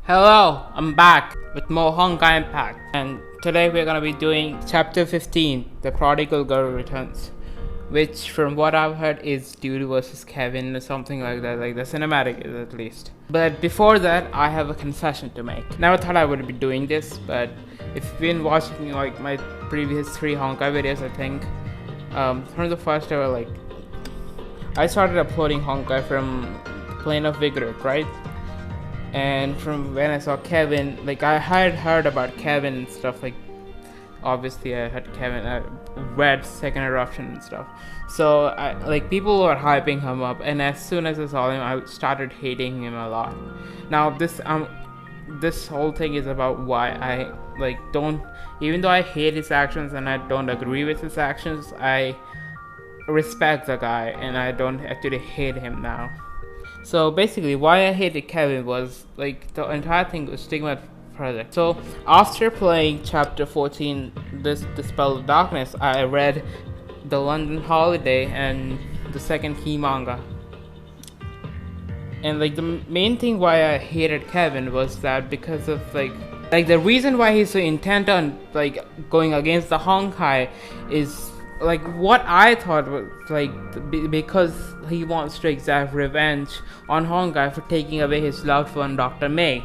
Hello, I'm back with more Honkai Impact, and today we're gonna be doing Chapter 15, The Prodigal Girl Returns, which from what I've heard is Dudu versus Kevin or something like that, like the cinematic is at least. But before that, I have a confession to make. Never thought I would be doing this, but if you've been watching like my previous 3 Honkai videos, I think, from the first ever, I started uploading Honkai from Plane of Vigor, right? And from when I saw Kevin, I had heard about Kevin and stuff, obviously I had Kevin, I read Second Eruption and stuff. So people were hyping him up, and as soon as I saw him, I started hating him a lot. Now this whole thing is about why I don't, even though I hate his actions and I don't agree with his actions, I respect the guy and I don't actually hate him now. So basically, why I hated Kevin was the entire thing was Stigma Project. So after playing Chapter 14, this Spell of Darkness, I read the London Holiday and the second key manga. And the main thing why I hated Kevin was that because of the reason why he's so intent on going against the Honkai is what I thought was because he wants to exact revenge on Honkai for taking away his loved one, Dr. May.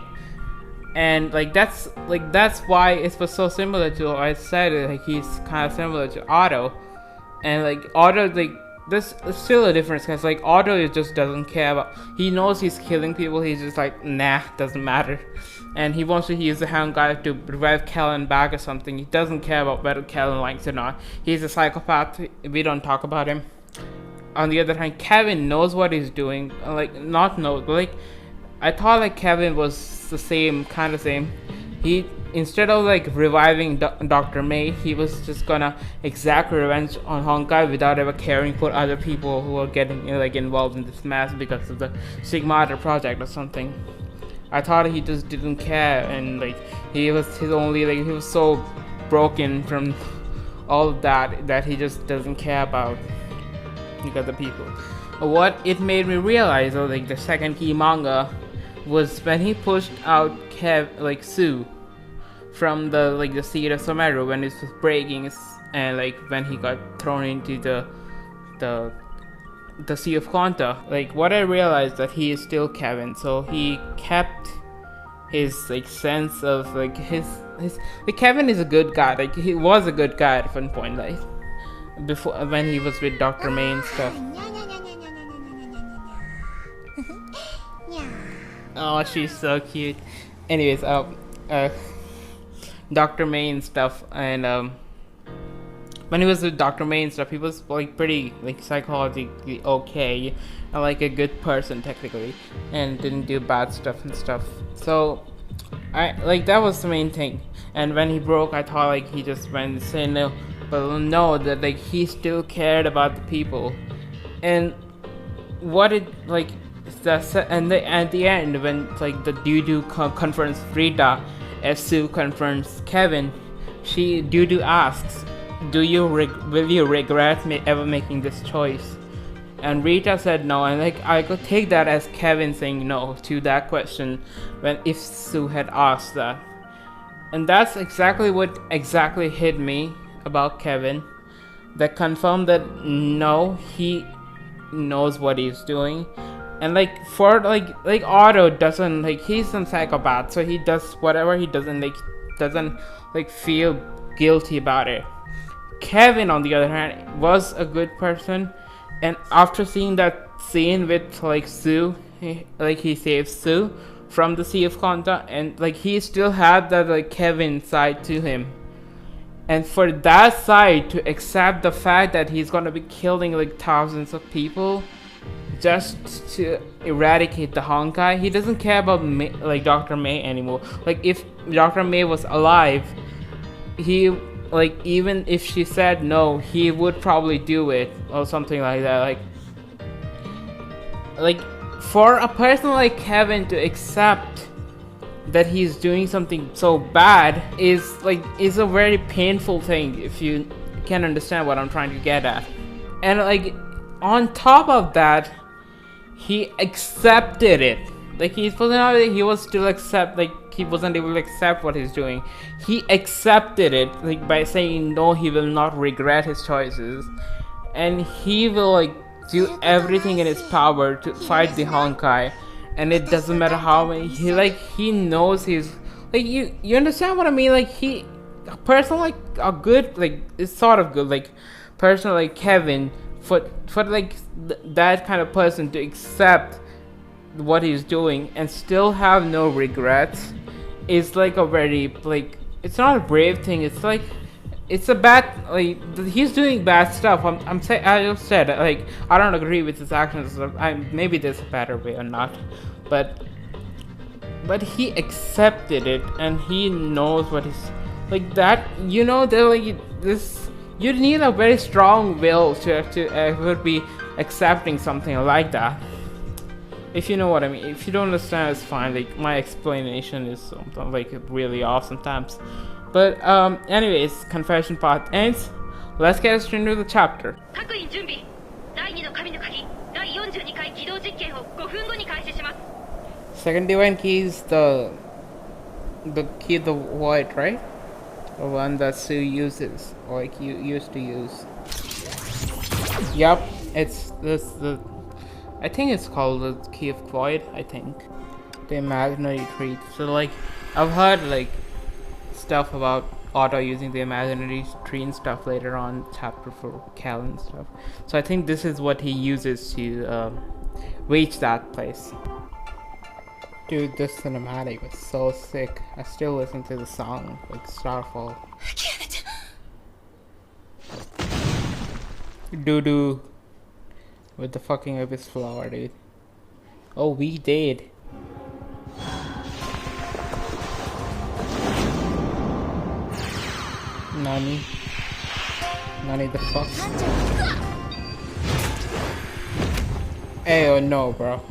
And that's why it was so similar to, I said he's kind of similar to Otto. And Otto, there's still a difference because Otto just doesn't care about, he knows he's killing people, he's just nah, doesn't matter. And he wants to use the Honkai to revive Kellen back or something. He doesn't care about whether Kellen likes it or not. He's a psychopath, we don't talk about him. On the other hand, Kevin knows what he's doing, I thought Kevin was the same. He, instead of reviving Dr. May, he was just gonna exact revenge on Honkai without ever caring for other people who are getting involved in this mess because of the Stigmata project or something. I thought he just didn't care, and he was so broken from all of that he just doesn't care about the other people. What it made me realize, the second key manga, was when he pushed out Sue from the seat of Someru when it was breaking, and when he got thrown into the Sea of Konta. What I realized that he is still Kevin, so he kept his sense of his Kevin is a good guy. He was a good guy at one point, before, when he was with Dr. May and stuff. Oh, she's so cute. Anyways, Dr. May and stuff, and when he was with Dr. May and stuff, he was pretty psychologically okay, and a good person technically, and didn't do bad stuff and stuff. So I that was the main thing. And when he broke, I thought he just went and said no, but no, that he still cared about the people. And what it at the end, when the Dudu confronts Rita as Sue confronts Kevin, Dudu asks, will you regret ever making this choice? And Rita said no, and I could take that as Kevin saying no to that question if Sue had asked that. And that's exactly what hit me about Kevin, that confirmed that no, he knows what he's doing. And for Otto doesn't, he's some psychopath, so he does whatever he doesn't feel guilty about it. Kevin, on the other hand, was a good person, and after seeing that scene with Sue, he saves Sue from the Sea of Konta, and he still had that Kevin side to him. And for that side to accept the fact that he's gonna be killing thousands of people just to eradicate the Honkai, he doesn't care about Dr. May anymore. If Dr. May was alive, he even if she said no, he would probably do it or something like that. For a person like Kevin to accept that he's doing something so bad is a very painful thing, if you can understand what I'm trying to get at. And on top of that, he accepted it. like he was still accept, like he wasn't able to accept what he's doing. He accepted it, like by saying no, he will not regret his choices, and he will like do everything in his power to fight the Honkai, and it doesn't matter how many. He knows he's like you understand what I mean? Like a person like a good, like it's sort of good, like person like Kevin, for like that kind of person to accept what he's doing and still have no regrets is like a very, like, it's not a brave thing. It's like it's a bad, like he's doing bad stuff. I'm saying, I just said, like I don't agree with his actions. Maybe there's a better way or not, but he accepted it and he knows what he's like. That, you know, they're like this. You need a very strong will to ever be accepting something like that. If you know what I mean. If you don't understand, it's fine. Like my explanation is something like really off sometimes. But anyways, confession part ends. Let's get straight into the chapter. Second divine key is the key of the void, right? The one that Sue uses, or like you used to use. Yup, it's this I think it's called the key of void. I think the imaginary tree. So like I've heard like stuff about Otto using the imaginary tree and stuff later on chapter for Cal and stuff. So I think this is what he uses to reach that place. Dude, this cinematic was so sick. I still listen to the song, like Starfall. Dudu with the fucking Abyss flower, dude. Oh, we did. Nani the fuck? Hey, oh no, bro.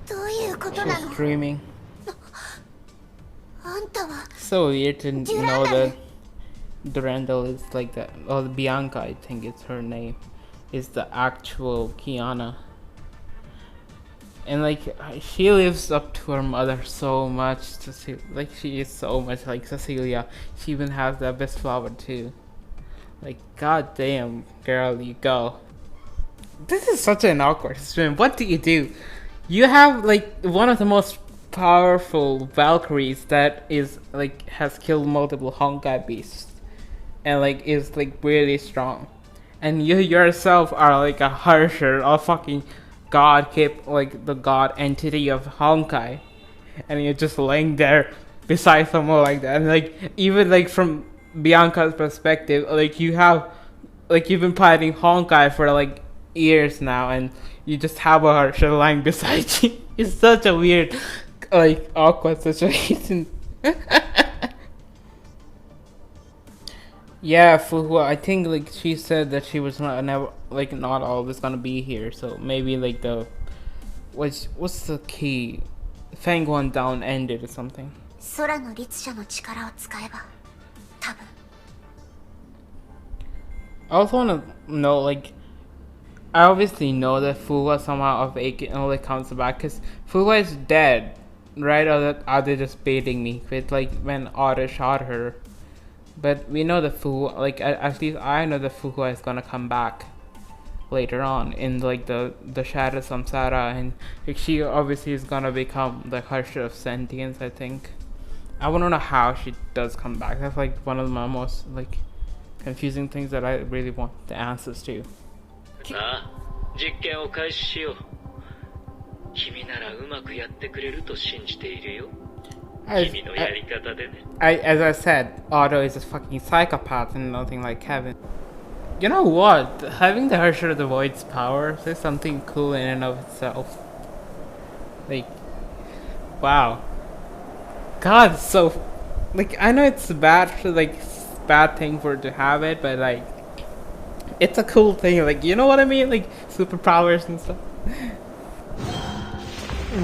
She's dreaming. So weird to know that Durandal is like that. Oh, Bianca, I think it's her name, is the actual Kiana. And like she lives up to her mother so much. Like she is so much like Cecilia. She even has the best flower too. Like goddamn, girl, you go. This is such an awkward swim. What do you do? You have like one of the most powerful Valkyries that is like has killed multiple Honkai beasts, and like is like really strong, and you yourself are like a harsher, a fucking god, like the god entity of Honkai, and you're just laying there beside someone like that. And like even like from Bianca's perspective, like you have like you've been fighting Honkai for like years now, and you just have a harsher lying beside you. It's such a weird, like awkward situation. Yeah, Fuhua, I think like she said that she was not always gonna be here, so maybe like the what's the key? Fang one down ended or something. I also wanna know, like, I obviously know that Fuhua somehow of Aiken only comes back because Fuhua is dead, right? Or are they just baiting me with like when Otto shot her? But we know that Fuhua, like at least I know that Fuhua is gonna come back later on in like the Shadow Samsara, and like she obviously is gonna become the Harsha of Sentience. I think I wanna know how she does come back. That's like one of my most like confusing things that I really want the answers to. As I said, Otto is a fucking psychopath and nothing like Kevin. You know what? Having the Harsher of the Void's power is something cool in and of itself. Like, wow. God, so like I know it's bad thing for it to have it, but like it's a cool thing. Like, you know what I mean? Like superpowers and stuff.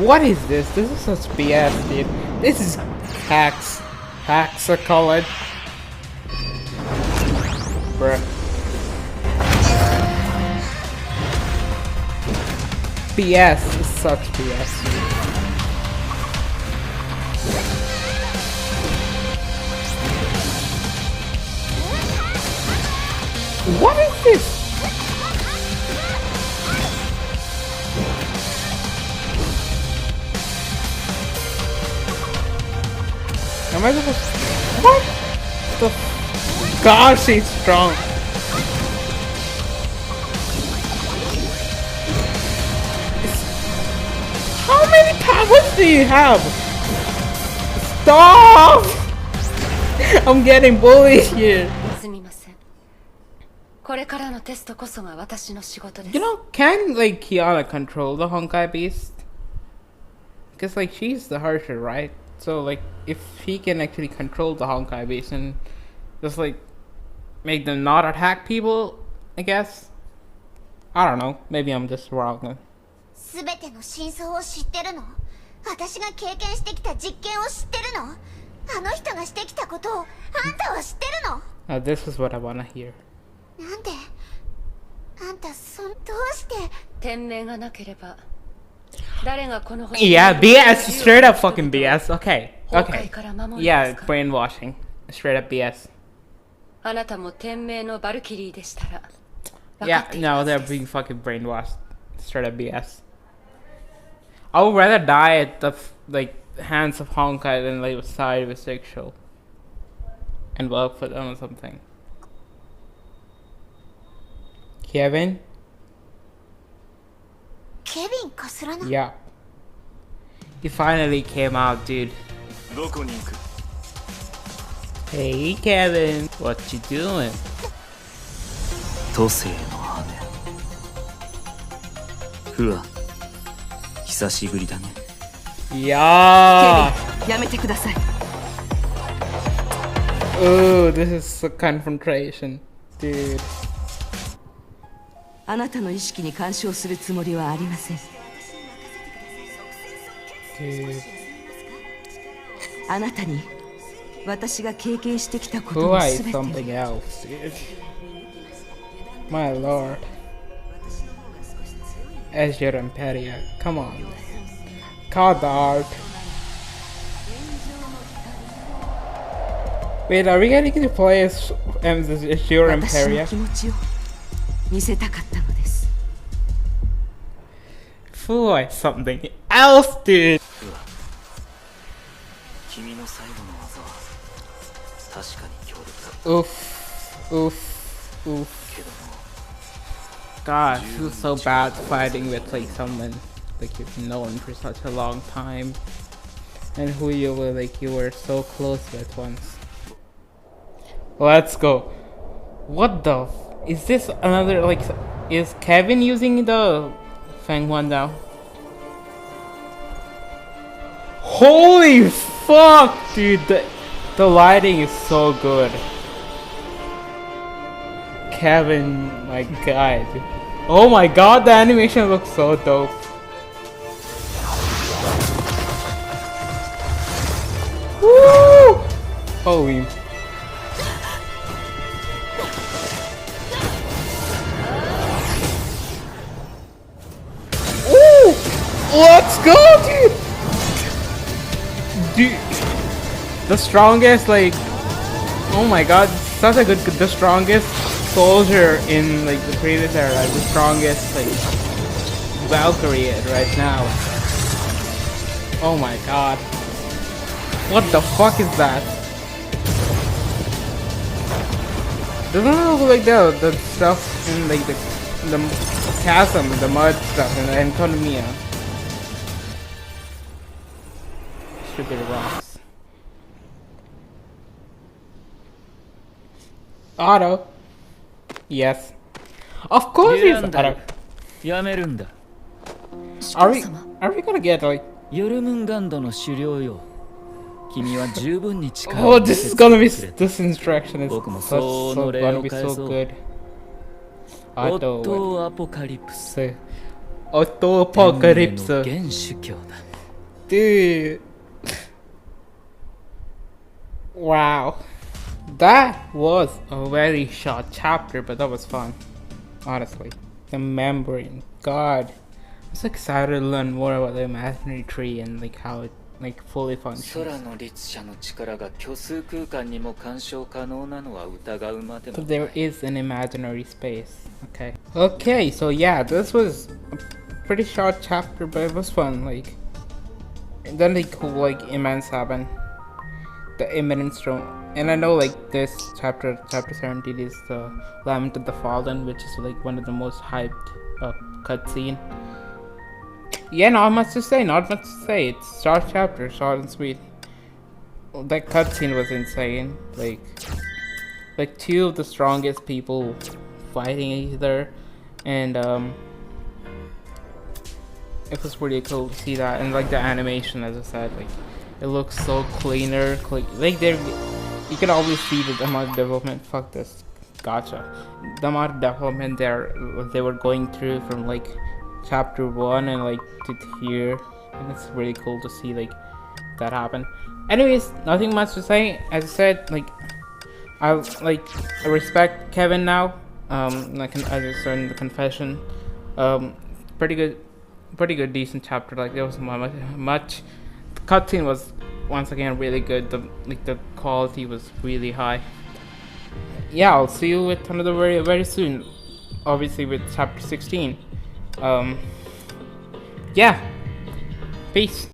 What is this? This is such BS, dude. This is hacks. Hacks are called. Bruh. BS. such BS. What is this? Am I supposed to... What the... God, she's strong. How many powers do you have? Stop! I'm getting bullied here. You know, can like Kiana control the Honkai beast? Because like she's the harsher, right? So like if she can actually control the Honkai beast and just like make them not attack people, I guess. I don't know. Maybe I'm just wrong. Now this is what I wanna hear. Yeah, BS, straight up fucking BS. Okay, okay. Yeah, brainwashing. Straight up BS. Yeah, no, they're being fucking brainwashed. Straight up BS. I would rather die at the like hands of Honkai than like side with sexual and work for them or something. Kevin? Yeah. He finally came out, dude. Hey Kevin, what you doing? Yeah. Oh, this is a confrontation, dude. Dude. Who is something else, dude? My lord. Azure Imperia, come on, man. Card the art. Wait, are we getting to play as Azure Imperia? Who is something else, dude? Oof, oof, oof. God, it feels so bad fighting with like someone like you've known for such a long time and who you were so close with once. Let's go. What the is this another like is Kevin using the Fang one now? Holy fuck, dude, the lighting is so good. Kevin, my god. Oh my god, the animation looks so dope. Woo! Holy. Ooh! Let's go, dude! Dude, the strongest, like, oh my god, such a good, the strongest soldier in like the previous era, the strongest like Valkyrie right now. Oh my god. What the fuck is that? Doesn't it look like the stuff in like the chasm, the mud stuff in the Enconomia? Stupid rocks. Auto. Yes. Of course he's auto. Are we gonna get like oh, this is gonna be this instruction is so gonna be so good. Auto apocalypse. Auto apocalypse. Dude. Wow. That was a very short chapter, but that was fun. Honestly. The membrane. God. just excited to learn more about the imaginary tree and like how it like fully functions. 空の律者の力が虚数空間にも干渉可能なのは疑うまでも So ない。 there is an imaginary space. Okay. Okay, so yeah, this was a pretty short chapter, but it was fun. Like, and then like cool like events happen. The imminent storm, and I know like this chapter 17 is the Lament of the Fallen, which is like one of the most hyped cutscene. Yeah, not much to say. It's short chapter, short and sweet. That cutscene was insane. Like two of the strongest people fighting each other, and it was really cool to see that. And like the animation, as I said, like it looks so cleaner. Like there, you can always see the amount of development. Fuck this, gotcha. The amount of development they were going through from like chapter 1 and like to here, and it's really cool to see like that happen. Anyways, nothing much to say. As I said, like I respect Kevin now. Like as I said in the confession, pretty good, decent chapter. Like there was much. The cutscene was once again really good. The quality was really high. Yeah, I'll see you with another very soon. Obviously with chapter 16. Yeah. Peace.